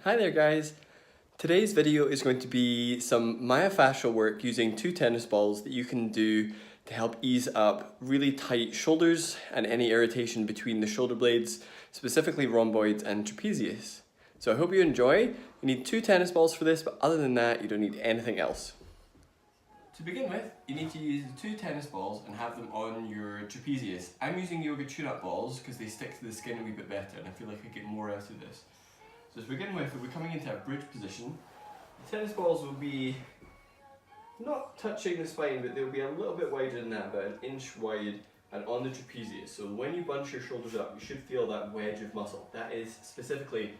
Hi there guys! Today's video is going to be some myofascial work using two tennis balls that you can do to help ease up really tight shoulders and any irritation between the shoulder blades, specifically rhomboids and trapezius. So I hope you enjoy. You need two tennis balls for this, but other than that you don't need anything else. To begin with, you need to use the two tennis balls and have them on your trapezius. I'm using yoga tune-up balls because they stick to the skin a wee bit better and I feel like I get more out of this. So to begin with, we'll be coming into a bridge position. The tennis balls will be not touching the spine, but they'll be a little bit wider than that, about an inch wide and on the trapezius. So when you bunch your shoulders up, you should feel that wedge of muscle. That is specifically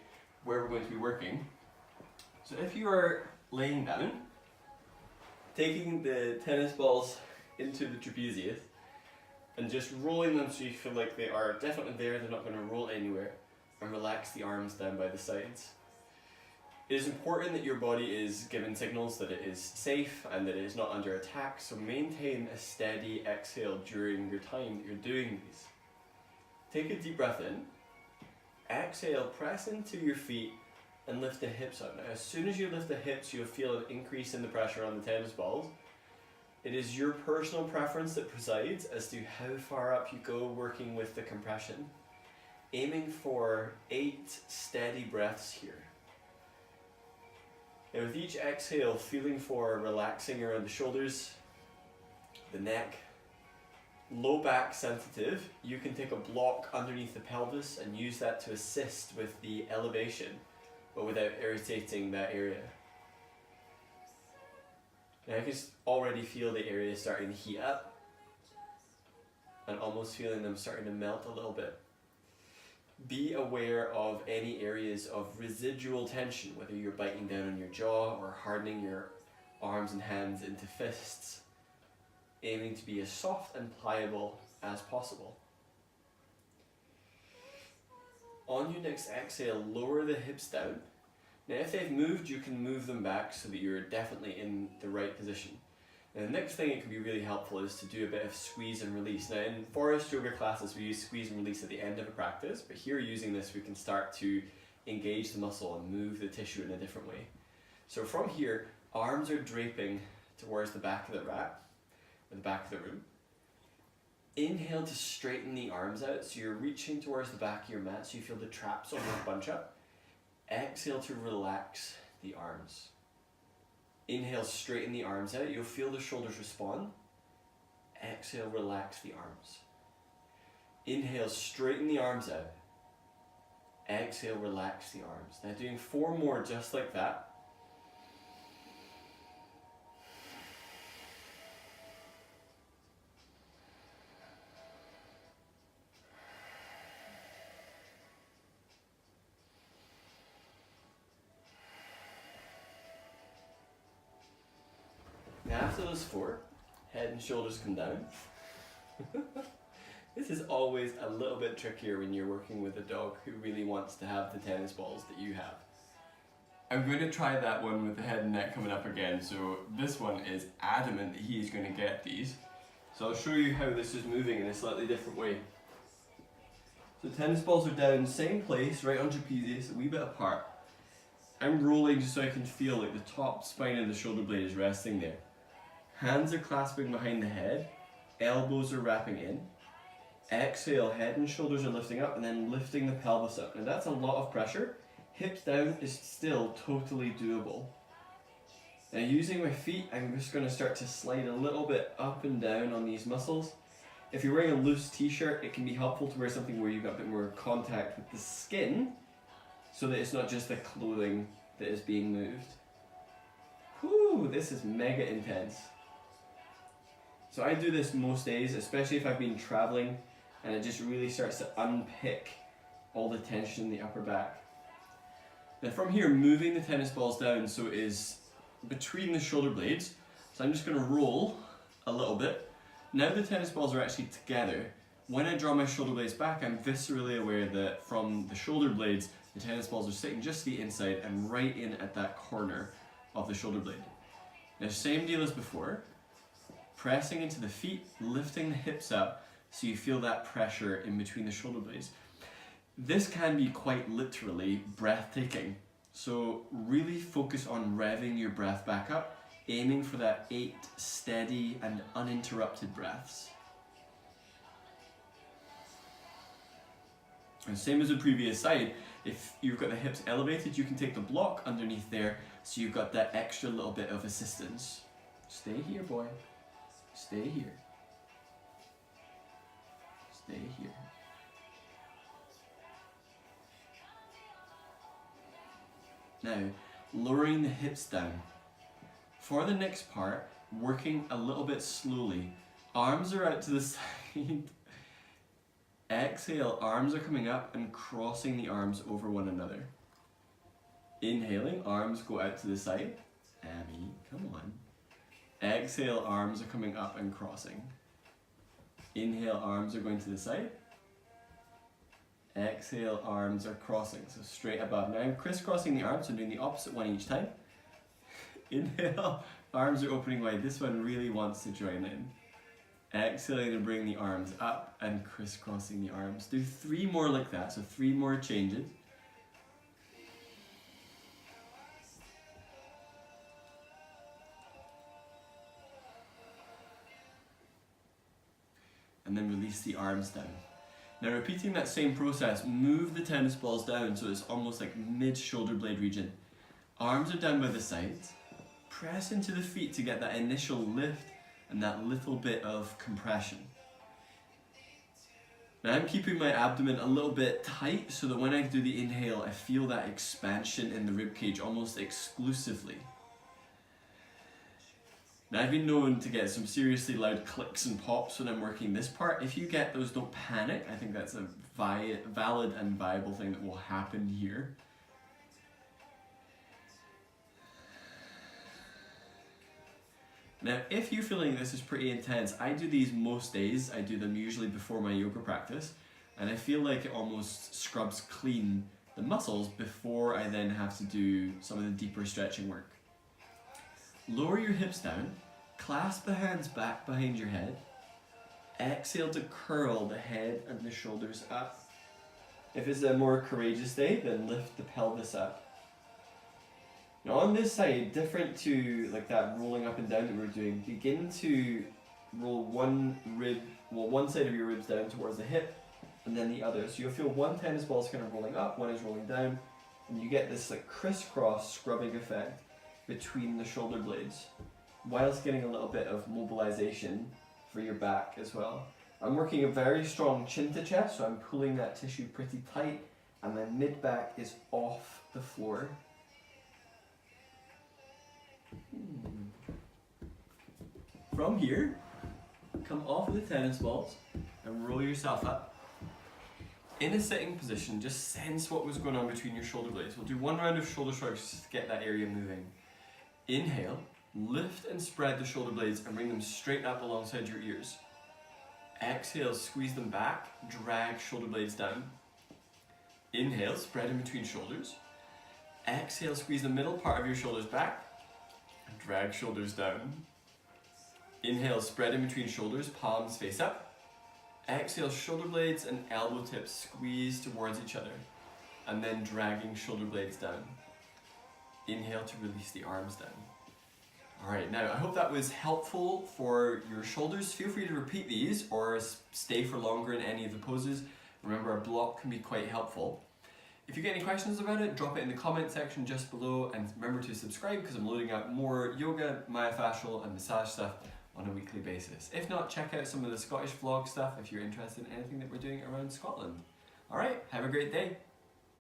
where we're going to be working. So if you are laying down, taking the tennis balls into the trapezius and just rolling them so you feel like they are definitely there, they're not going to roll anywhere. And relax the arms down by the sides. It is important that your body is given signals that it is safe and that it is not under attack, so maintain a steady exhale during your time that you're doing these. Take a deep breath in, exhale, press into your feet and lift the hips up. Now as soon as you lift the hips, you'll feel an increase in the pressure on the tennis balls. It is your personal preference that presides as to how far up you go working with the compression. Aiming for 8 steady breaths here. Now with each exhale, feeling for relaxing around the shoulders, the neck, low back sensitive, you can take a block underneath the pelvis and use that to assist with the elevation, but without irritating that area. Now I can already feel the area starting to heat up and almost feeling them starting to melt a little bit. Be aware of any areas of residual tension, whether you're biting down on your jaw or hardening your arms and hands into fists, aiming to be as soft and pliable as possible. On your next exhale, lower the hips down. Now if they've moved, you can move them back so that you're definitely in the right position. And the next thing it can be really helpful is to do a bit of squeeze and release. Now in forest yoga classes we use squeeze and release at the end of a practice, but here using this we can start to engage the muscle and move the tissue in a different way. So from here, arms are draping towards the back of the rack, or the back of the room. Inhale to straighten the arms out, so you're reaching towards the back of your mat so you feel the traps almost bunch up. Exhale to relax the arms. Inhale, straighten the arms out. You'll feel the shoulders respond. Exhale, relax the arms. Inhale, straighten the arms out. Exhale, relax the arms. Now doing 4 more just like that. Now after those 4, head and shoulders come down. This is always a little bit trickier when you're working with a dog who really wants to have the tennis balls that you have. I'm going to try that one with the head and neck coming up again, so this one is adamant that he is going to get these. So I'll show you how this is moving in a slightly different way. So tennis balls are down, same place, right on trapezius, a wee bit apart. I'm rolling just so I can feel like the top spine of the shoulder blade is resting there. Hands are clasping behind the head, elbows are wrapping in. Exhale, head and shoulders are lifting up and then lifting the pelvis up. Now that's a lot of pressure. Hips down is still totally doable. Now using my feet, I'm just going to start to slide a little bit up and down on these muscles. If you're wearing a loose t-shirt, it can be helpful to wear something where you've got a bit more contact with the skin so that it's not just the clothing that is being moved. Whew, this is mega intense. So I do this most days, especially if I've been traveling and it just really starts to unpick all the tension in the upper back. Now from here, moving the tennis balls down so it is between the shoulder blades. So I'm just going to roll a little bit. Now the tennis balls are actually together. When I draw my shoulder blades back, I'm viscerally aware that from the shoulder blades, the tennis balls are sitting just to the inside and right in at that corner of the shoulder blade. Now same deal as before. Pressing into the feet, lifting the hips up so you feel that pressure in between the shoulder blades. This can be quite literally breathtaking. So really focus on revving your breath back up, aiming for that 8 steady and uninterrupted breaths. And same as the previous side, if you've got the hips elevated, you can take the block underneath there, so you've got that extra little bit of assistance. Stay here, boy. Stay here. Stay here. Now, lowering the hips down. For the next part, working a little bit slowly. Arms are out to the side. Exhale, arms are coming up and crossing the arms over one another. Inhaling, arms go out to the side. Abby, come on. Exhale, arms are coming up and crossing. Inhale, arms are going to the side. Exhale, arms are crossing, so straight above. Now I'm crisscrossing the arms, so doing the opposite one each time. Inhale, arms are opening wide. This one really wants to join in. Exhaling to bring the arms up and crisscrossing the arms. Do 3 more like that, so 3 more changes. And then release the arms down. Now repeating that same process, move the tennis balls down so it's almost like mid-shoulder blade region. Arms are down by the sides. Press into the feet to get that initial lift and that little bit of compression. Now I'm keeping my abdomen a little bit tight so that when I do the inhale, I feel that expansion in the ribcage almost exclusively. Now I've been known to get some seriously loud clicks and pops when I'm working this part. If you get those, don't panic. I think that's a valid and viable thing that will happen here. Now, if you're feeling this is pretty intense, I do these most days. I do them usually before my yoga practice, and I feel like it almost scrubs clean the muscles before I then have to do some of the deeper stretching work. Lower your hips down, clasp the hands back behind your head, exhale to curl the head and the shoulders up. If it's a more courageous day, then lift the pelvis up. Now on this side, different to like that rolling up and down that we were doing, begin to roll one side of your ribs down towards the hip and then the other. So you'll feel one tennis ball is kind of rolling up, one is rolling down, and you get this like crisscross scrubbing effect between the shoulder blades, whilst getting a little bit of mobilization for your back as well. I'm working a very strong chin to chest, so I'm pulling that tissue pretty tight, and my mid back is off the floor. From here, come off of the tennis balls and roll yourself up. In a sitting position, just sense what was going on between your shoulder blades. We'll do 1 round of shoulder shrugs just to get that area moving. Inhale, lift and spread the shoulder blades and bring them straight up alongside your ears. Exhale, squeeze them back, drag shoulder blades down. Inhale, spread in between shoulders. Exhale, squeeze the middle part of your shoulders back, and drag shoulders down. Inhale, spread in between shoulders, palms face up. Exhale, shoulder blades and elbow tips squeeze towards each other, and then dragging shoulder blades down. Inhale to release the arms down. Alright, now I hope that was helpful for your shoulders. Feel free to repeat these or stay for longer in any of the poses. Remember, a block can be quite helpful. If you get any questions about it, drop it in the comment section just below, and remember to subscribe because I'm loading up more yoga, myofascial and massage stuff on a weekly basis. If not, check out some of the Scottish vlog stuff if you're interested in anything that we're doing around Scotland. Alright, have a great day.